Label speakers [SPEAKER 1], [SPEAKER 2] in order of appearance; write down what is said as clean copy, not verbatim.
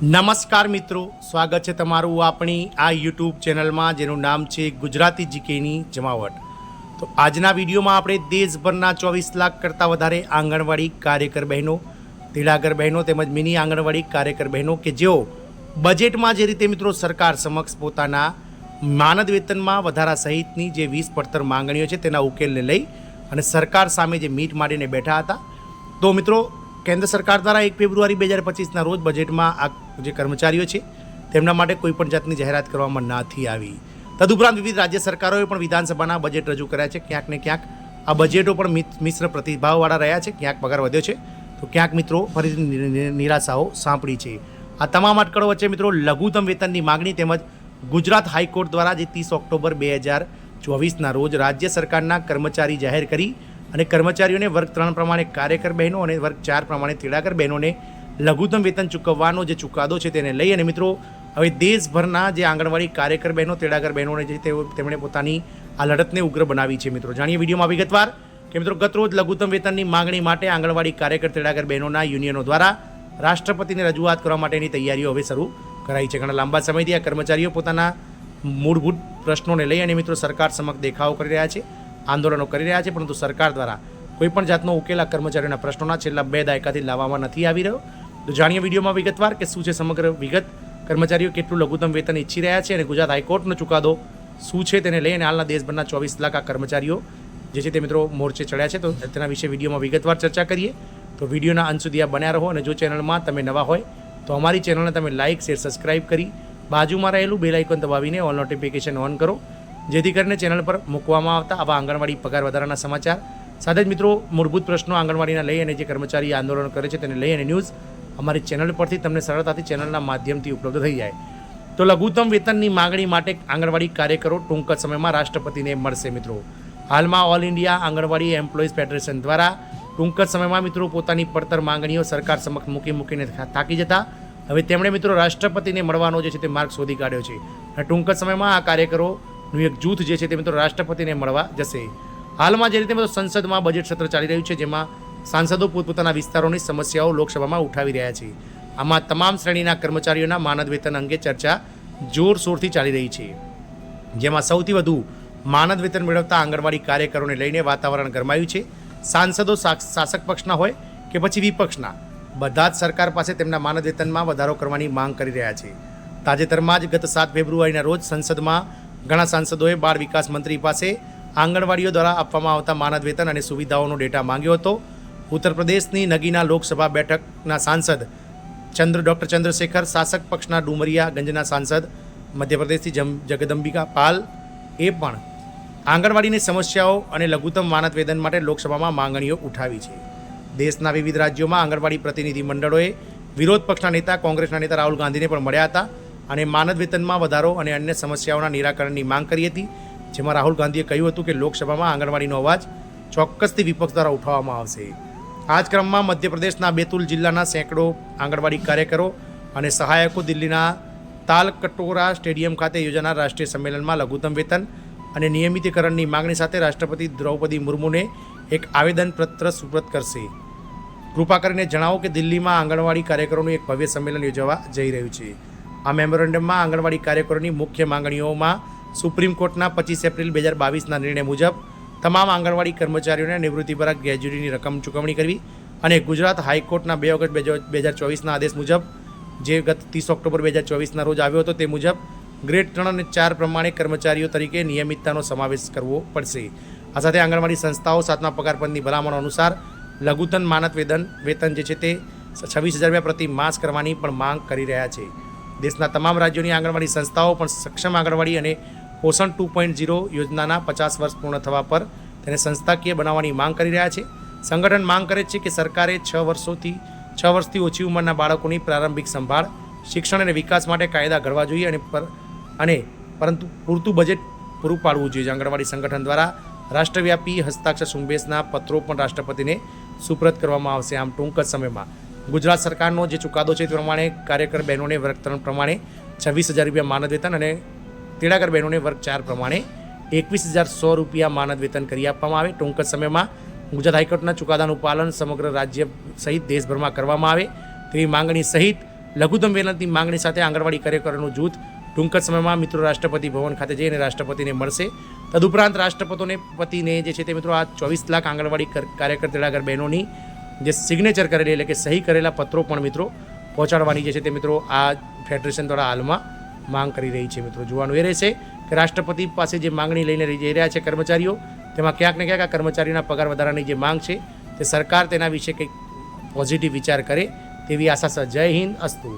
[SPEAKER 1] નમસ્કાર મિત્રો, સ્વાગત છે તમારું આપણી આ યુટ્યુબ ચેનલમાં જેનું નામ છે ગુજરાતી જીકેની જમાવટ। તો આજના વિડીયોમાં આપણે દેશભરના 24 લાખ કરતાં વધારે આંગણવાડી કાર્યકર બહેનો, તેડાગર બહેનો તેમજ મિની આંગણવાડી કાર્યકર બહેનો કે જેઓ બજેટમાં જે રીતે મિત્રો સરકાર સમક્ષ પોતાના માનદ વેતનમાં વધારા સહિતની જે 20 પડતર માંગણીઓ છે તેના ઉકેલને લઈ અને સરકાર સામે જે મીટ માંડીને બેઠા હતા। તો મિત્રો, કેન્દ્ર સરકાર દ્વારા 1 ફેબ્રુઆરી 2025ના રોજ બજેટમાં આ જે કર્મચારીઓ છે તેમના માટે કોઈપણ જાતની જાહેરાત કરવામાં નથી આવી। તદુપરાંત વિવિધ રાજ્ય સરકારોએ પણ વિધાનસભાના બજેટ રજૂ કર્યા છે। ક્યાંક ને ક્યાંક આ બજેટો પણ મિશ્ર પ્રતિભાવવાળા રહ્યા છે। ક્યાંક પગાર વધ્યો છે તો ક્યાંક મિત્રો ફરીથી નિરાશાઓ સાંપડી છે। આ તમામ અટકળો વચ્ચે મિત્રો લઘુત્તમ વેતનની માગણી તેમજ ગુજરાત હાઈકોર્ટ દ્વારા જે 30 ઓક્ટોબર 2024ના રોજ રાજ્ય સરકારના કર્મચારી જાહેર કરી અને કર્મચારીઓને વર્ગ 3 પ્રમાણે કાર્યકર બહેનો અને વર્ગ 4 પ્રમાણે તેડાગર બહેનોને લઘુત્તમ વેતન ચૂકવવાનો જે ચુકાદો છે તેને લઈ અને મિત્રો હવે દેશભરના જે આંગણવાડી કાર્યકર બહેનો તેડાગર બહેનોને જે તેમણે પોતાની આ લડતને ઉગ્ર બનાવી છે। મિત્રો જાણીએ વિડીયોમાં વિગતવાર કે મિત્રો ગતરોજ લઘુત્તમ વેતનની માગણી માટે આંગણવાડી કાર્યકર તેડાગર બહેનોના યુનિયનો દ્વારા રાષ્ટ્રપતિને રજૂઆત કરવા માટેની તૈયારીઓ હવે શરૂ કરાઈ છે। ઘણા લાંબા સમયથી આ કર્મચારીઓ પોતાના મૂળભૂત પ્રશ્નોને લઈ અને મિત્રો સરકાર સમક્ષ દેખાવો કરી રહ્યા છે, આંદોલનો કરી રહ્યા છે, પરંતુ સરકાર દ્વારા કોઈપણ જાતનો ઉકેલ આ કર્મચારીઓના પ્રશ્નોના છેલ્લા 2 દાયકાથી લાવવામાં નથી આવી રહ્યો। તો જાણીએ વિડીયોમાં વિગતવાર કે શું છે સમગ્ર વિગત, કર્મચારીઓ કેટલું લઘુત્તમ વેતન ઈચ્છી રહ્યા છે અને ગુજરાત હાઈકોર્ટનો ચુકાદો શું છે તેને લઈને હાલના દેશભરના 24 લાખ આ કર્મચારીઓ જે છે તે મિત્રો મોરચે ચડ્યા છે। તો તેના વિશે વિડીયોમાં વિગતવાર ચર્ચા કરીએ। તો વિડીયોના અંત સુધી આ બન્યા રહો અને જો ચેનલમાં તમે નવા હોય તો અમારી ચેનલને તમે લાઇક, શેર, સબસ્ક્રાઇબ કરી બાજુમાં રહેલું બેલ આઇકોન દબાવીને ઓલ નોટિફિકેશન ઓન કરો, જેથી કરીને ચેનલ પર મૂકવામાં આવતા આવા આંગણવાડી પગાર વધારાના સમાચાર સાથે જ મિત્રો મૂળભૂત પ્રશ્નો આંગણવાડીના લઈ અને જે કર્મચારી આંદોલન કરે છે તેને લઈ અને ન્યૂઝ અમારી ચેનલ પરથી તમને સરળતાથી ચેનલના માધ્યમથી ઉપલબ્ધ થઈ જાય। તો લઘુત્તમ વેતનની માગણી માટે આંગણવાડી કાર્યકરો ટૂંક જ સમયમાં રાષ્ટ્રપતિને મળશે। મિત્રો હાલમાં ઓલ ઇન્ડિયા આંગણવાડી એમ્પ્લોઈઝ ફેડરેશન દ્વારા ટૂંક જ સમયમાં મિત્રો પોતાની પડતર માંગણીઓ સરકાર સમક્ષ મૂકીને થાકી જતા હવે તેમણે મિત્રો રાષ્ટ્રપતિને મળવાનો જે છે તે માર્ગ શોધી કાઢ્યો છે અને ટૂંક જ સમયમાં આ કાર્યકરોનું એક જૂથ જે છે તે મિત્રો રાષ્ટ્રપતિને મળવા જશે। હાલમાં જે રીતે મિત્રો સંસદમાં બજેટ સત્ર ચાલી રહ્યું છે જેમાં સાંસદો પોતપોતાના વિસ્તારોની સમસ્યાઓ લોકસભામાં ઉઠાવી રહ્યા છે। આમાં તમામ શ્રેણીના કર્મચારીઓના માનદ વેતન અંગે ચર્ચા જોરશોરથી ચાલી રહી છે, જેમાં સૌથી વધુ માનદ વેતન મેળવતા આંગણવાડી કાર્યકરોને લઈને વાતાવરણ ગરમાયું છે। સાંસદો શાસક પક્ષના હોય કે પછી વિપક્ષના, બધા જ સરકાર પાસે તેમના માનદ વેતનમાં વધારો કરવાની માંગ કરી રહ્યા છે। તાજેતરમાં જ ગત 7 ફેબ્રુઆરીના રોજ સંસદમાં ઘણા સાંસદોએ બાળ વિકાસ મંત્રી પાસે આંગણવાડીઓ દ્વારા આપવામાં આવતા માનદ વેતન અને સુવિધાઓનો ડેટા માંગ્યો હતો। ઉત્તર પ્રદેશની નગીના લોકસભા બેઠકના સાંસદ ડૉક્ટર ચંદ્રશેખર, શાસક પક્ષના ડુમરિયાગંજના સાંસદ મધ્યપ્રદેશથી જગદંબિકા પાલ એ પણ આંગણવાડીની સમસ્યાઓ અને લઘુત્તમ માનદ વેતન માટે લોકસભામાં માંગણીઓ ઉઠાવી છે। દેશના વિવિધ રાજ્યોમાં આંગણવાડી પ્રતિનિધિ મંડળોએ વિરોધ પક્ષના નેતા કોંગ્રેસના નેતા રાહુલ ગાંધીને પણ મળ્યા હતા અને માનદ વેતનમાં વધારો અને અન્ય સમસ્યાઓના નિરાકરણની માંગ કરી હતી, જેમાં રાહુલ ગાંધીએ કહ્યું હતું કે લોકસભામાં આંગણવાડીનો અવાજ ચોક્કસથી વિપક્ષ દ્વારા ઉઠાવવામાં આવશે। આ જ ક્રમમાં મધ્યપ્રદેશના બેતુલ જિલ્લાના સેંકડો આંગણવાડી કાર્યકરો અને સહાયકો દિલ્હીના તાલકટોરા સ્ટેડિયમ ખાતે યોજાનાર રાષ્ટ્રીય સંમેલનમાં લઘુત્તમ વેતન અને નિયમિતીકરણની માંગણી સાથે રાષ્ટ્રપતિ દ્રૌપદી મુર્મુને એક આવેદનપત્ર સુપરત કરશે। કૃપા કરીને જણાવો કે દિલ્હીમાં આંગણવાડી કાર્યકરોનું એક ભવ્ય સંમેલન યોજવા જઈ રહ્યું છે। આ મેમોરેન્ડમમાં આંગણવાડી કાર્યકરોની મુખ્ય માંગણીઓમાં સુપ્રીમ કોર્ટના 25 એપ્રિલ 2022ના નિર્ણય મુજબ તમામ આંગણવાડી કર્મચારીઓને નિવૃત્તિ પર ગ્રેજ્યુટીની રકમ ચૂકવણી કરવી અને ગુજરાત હાઈકોર્ટના 2 ઓગસ્ટ 2024ના આદેશ મુજબ જે ગત 30 ઓક્ટોબર 2024ના રોજ આવ્યો હતો તે મુજબ ગ્રેડ 3 અને 4 પ્રમાણે કર્મચારીઓ તરીકે નિયમિતતાનો સમાવેશ કરવો પડશે। આ સાથે આંગણવાડી સંસ્થાઓ 7મા પગાર પંચની ભલામણો અનુસાર લઘુત્તમ માનદ વેતન જે છે તે 26,000 રૂપિયા પ્રતિ માસ કરવાની પણ માંગ કરી રહ્યા છે। દેશના તમામ રાજ્યોની આંગણવાડી સંસ્થાઓ પણ સક્ષમ આંગણવાડી અને પોષણ 2.0 યોજનાના 50 વર્ષ પૂર્ણ થવા પર તેને સંસ્થાકીય બનાવવાની માંગ કરી રહ્યા છે। સંગઠન માંગ કરે છે કે સરકારે 6 વર્ષથી ઓછી ઉંમરના બાળકોની પ્રારંભિક સંભાળ, શિક્ષણ અને વિકાસ માટે કાયદા ઘડવા જોઈએ અને પરંતુ પૂરતું બજેટ પૂરું પાડવું જોઈએ। આંગણવાડી સંગઠન દ્વારા રાષ્ટ્રવ્યાપી હસ્તાક્ષર ઝુંબેશના પત્રો પણ રાષ્ટ્રપતિને સુપરત કરવામાં આવશે। આમ ટૂંક જ સમયમાં ગુજરાત સરકારનો જે ચુકાદો છે તે પ્રમાણે કાર્યકર બહેનોને વર્ગ 3 પ્રમાણે 26,000 રૂપિયા માનદ વેતન અને તેડાગર બહેનોને વર્ગ 4 પ્રમાણે 21,100 રૂપિયા માનદ વેતન કરી આપવામાં આવે। ટૂંક જ સમયમાં ગુજરાત હાઈકોર્ટના ચુકાદાનું પાલન સમગ્ર રાજ્ય સહિત દેશભરમાં કરવામાં આવે તેવી માંગણી સહિત લઘુત્તમ વેતનની માંગણી સાથે આંગણવાડી કાર્યકરોનું જૂથ ટૂંક જ સમયમાં મિત્રો રાષ્ટ્રપતિ ભવન ખાતે જઈને રાષ્ટ્રપતિને મળશે. તદુપરાંત રાષ્ટ્રપતિને જે છે તે મિત્રો આ 24 લાખ આંગણવાડી કાર્યકર તેડાગર બહેનોની જે સિગ્નેચર કરેલી એટલે કે સહી કરેલા પત્રો પણ મિત્રો પહોંચાડવાની જે છે તે મિત્રો આ ફેડરેશન દ્વારા હાલમાં માંગ કરી રહી છે. મિત્રો જોવાનું એ રહેશે કે રાષ્ટ્રપતિ પાસે જે માંગણી લઈને જઈ રહ્યા છે કર્મચારીઓ, તેમાં ક્યાંક ને ક્યાંક આ કર્મચારીઓના પગાર વધારાની જે માંગ છે તે સરકાર તેના વિશે કંઈક પોઝિટિવ વિચાર કરે તેવી આશા છે. જય હિન્દ, અસ્તુ.